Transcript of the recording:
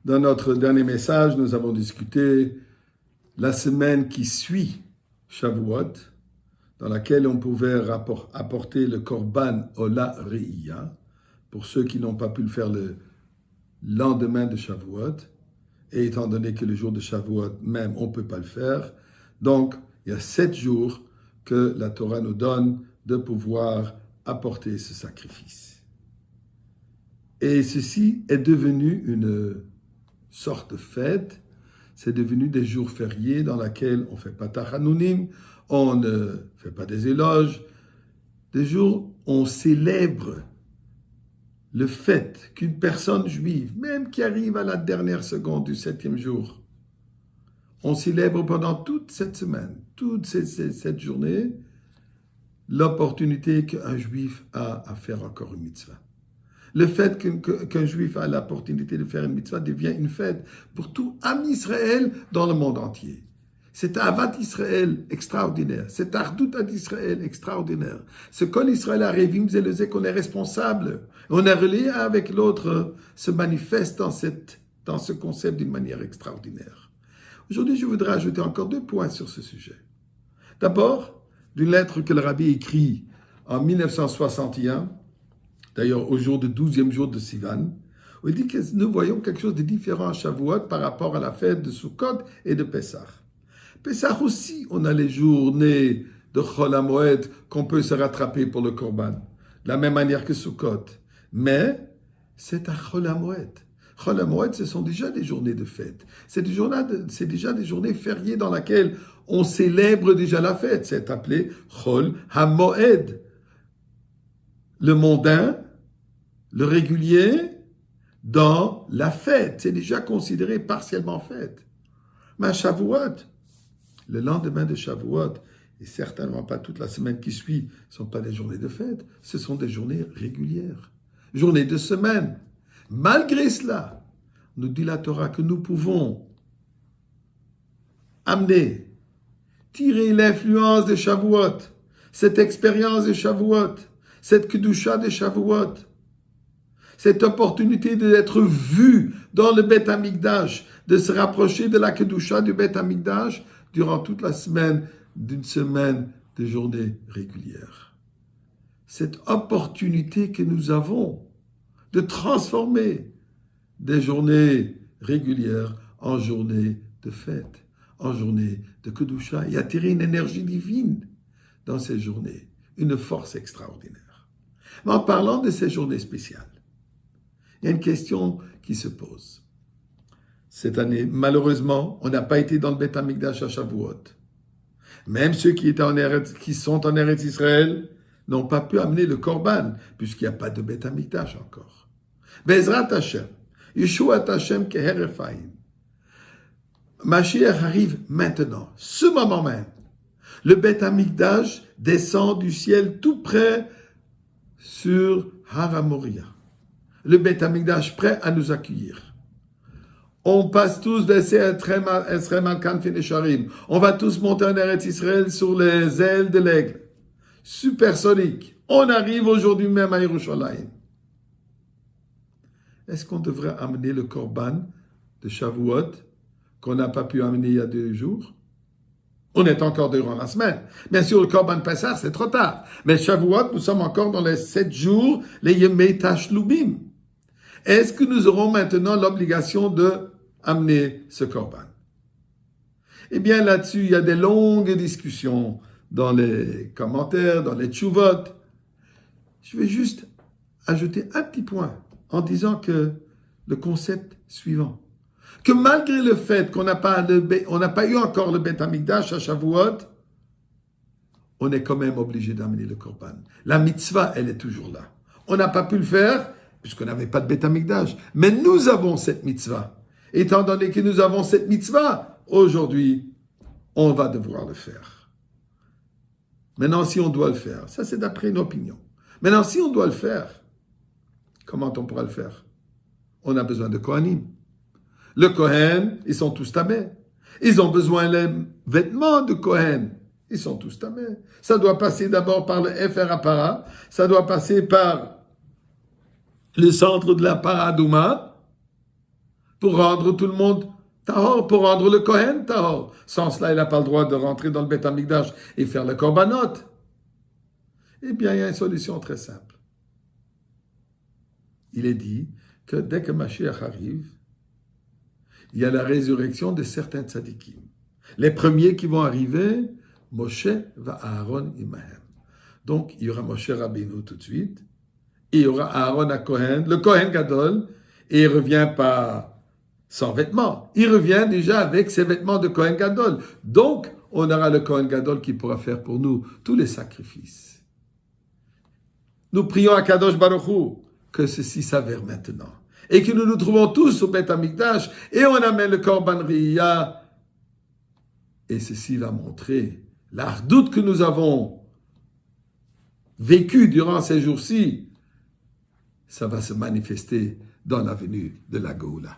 Dans notre dernier message, nous avons discuté la semaine qui suit Shavuot, dans laquelle on pouvait apporter le Korban Ola Re'iyah, pour ceux qui n'ont pas pu le faire le lendemain de Shavuot, et étant donné que le jour de Shavuot même, on ne peut pas le faire, donc il y a 7 jours que la Torah nous donne de pouvoir apporter ce sacrifice. Et ceci est devenu une sorte de fête, c'est devenu des jours fériés dans lesquels on ne fait pas Tachanunim, on ne fait pas des éloges, des jours où on célèbre le fait qu'une personne juive, même qui arrive à la dernière seconde du 7e jour, on célèbre pendant toute cette semaine, toute cette journée, l'opportunité qu'un juif a à faire encore une mitzvah. Le fait qu'un juif a l'opportunité de faire une mitzvah devient une fête pour tout Am Israël dans le monde entier. C'est Avat Israël extraordinaire, c'est Ardout Ad Israël extraordinaire. Ce Kol Israël Arevim Zelezé qu'on est responsable, on est relié avec l'autre, se manifeste dans ce concept d'une manière extraordinaire. Aujourd'hui, je voudrais ajouter encore 2 points sur ce sujet. D'abord, d'une lettre que le Rabbi écrit en 1961, d'ailleurs au jour du 12e jour de Sivan, où il dit que nous voyons quelque chose de différent à Shavuot par rapport à la fête de Sukkot et de Pessah. Pessah aussi, on a les journées de Chol HaMoed qu'on peut se rattraper pour le Korban, de la même manière que Sukkot. Mais c'est à Chol HaMoed. Chol HaMoed, ce sont déjà des journées de fête. C'est déjà des journées fériées dans lesquelles on célèbre déjà la fête. C'est appelé Chol HaMoed. Le mondain, le régulier, dans la fête. C'est déjà considéré partiellement fête. Mais à Shavuot, le lendemain de Shavuot, et certainement pas toute la semaine qui suit, ne sont pas des journées de fête, ce sont des journées régulières, journées de semaine. Malgré cela, nous dit la Torah que nous pouvons amener, tirer l'influence de Shavuot, cette expérience de Shavuot, cette Kedusha de Shavuot, cette opportunité d'être vu dans le Beth Amikdash, de se rapprocher de la Kedusha du Beth Amikdash durant toute la semaine, d'une semaine de journées régulières. Cette opportunité que nous avons de transformer des journées régulières en journées de fête, en journées de Kedusha, et attirer une énergie divine dans ces journées, une force extraordinaire. Mais en parlant de ces journées spéciales, il y a une question qui se pose. Cette année, malheureusement, on n'a pas été dans le Beth Amikdash à Shavuot. Même ceux qui sont en Eretz Israël n'ont pas pu amener le Korban, puisqu'il n'y a pas de Beth Amikdash encore. Bezrat Hashem, Yeshuat Hashem Keherefayim. Mashiach arrive maintenant, ce moment même. Le Beth Amikdash descend du ciel tout près sur Har HaMoria. Le Beth Amikdash prêt à nous accueillir. On passe tous on va tous monter en Eretz Israël sur les ailes de l'aigle. Supersonique. On arrive aujourd'hui même à Yerushalayim. Est-ce qu'on devrait amener le Korban de Shavuot qu'on n'a pas pu amener il y a 2 jours? On est encore durant la semaine. Bien sûr, le Korban Pessah, c'est trop tard. Mais Shavuot, nous sommes encore dans les 7 jours, les Yemei Tashlubim. Est-ce que nous aurons maintenant l'obligation d'amener ce Korban? Eh bien, là-dessus, il y a des longues discussions dans les commentaires, dans les tshuvot. Je vais juste ajouter un petit point en disant que le concept suivant, que malgré le fait qu'on n'a pas eu encore le Beth Amikdash à Shavuot, on est quand même obligé d'amener le Korban. La mitzvah, elle est toujours là. On n'a pas pu le faire, puisqu'on n'avait pas de Beth Amikdash. Mais nous avons cette mitzvah. Étant donné que nous avons cette mitzvah, aujourd'hui, on va devoir le faire. Maintenant, si on doit le faire, ça c'est d'après une opinion. Maintenant, si on doit le faire, comment on pourra le faire? On a besoin de Kohanim. Le Kohen, ils sont tous tamés. Ils ont besoin des vêtements de Kohen. Ils sont tous tamés. Ça doit passer d'abord par le Efer Apara. Ça doit passer par le centre de la Paradouma pour rendre tout le monde tahor, pour rendre le Kohen tahor. Sans cela, il n'a pas le droit de rentrer dans le Beth Amikdash et faire le korbanot. Eh bien, il y a une solution très simple. Il est dit que dès que Mashiach arrive, il y a la résurrection de certains tzadikim. Les premiers qui vont arriver, Moshe va Aaron imahem. Donc, il y aura Moshe Rabbeinu tout de suite, et il y aura Aaron à Kohen, le Kohen Gadol, et il ne revient pas sans vêtements. Il revient déjà avec ses vêtements de Kohen Gadol. Donc, on aura le Kohen Gadol qui pourra faire pour nous tous les sacrifices. Nous prions à Kadosh Baruch Hu que ceci s'avère maintenant. Et que nous nous trouvons tous au Beth Amikdash, et on amène le Korban Riyah. Et ceci va montrer l'ardoute que nous avons vécue durant ces jours-ci. Ça va se manifester dans la venue de la Géoula.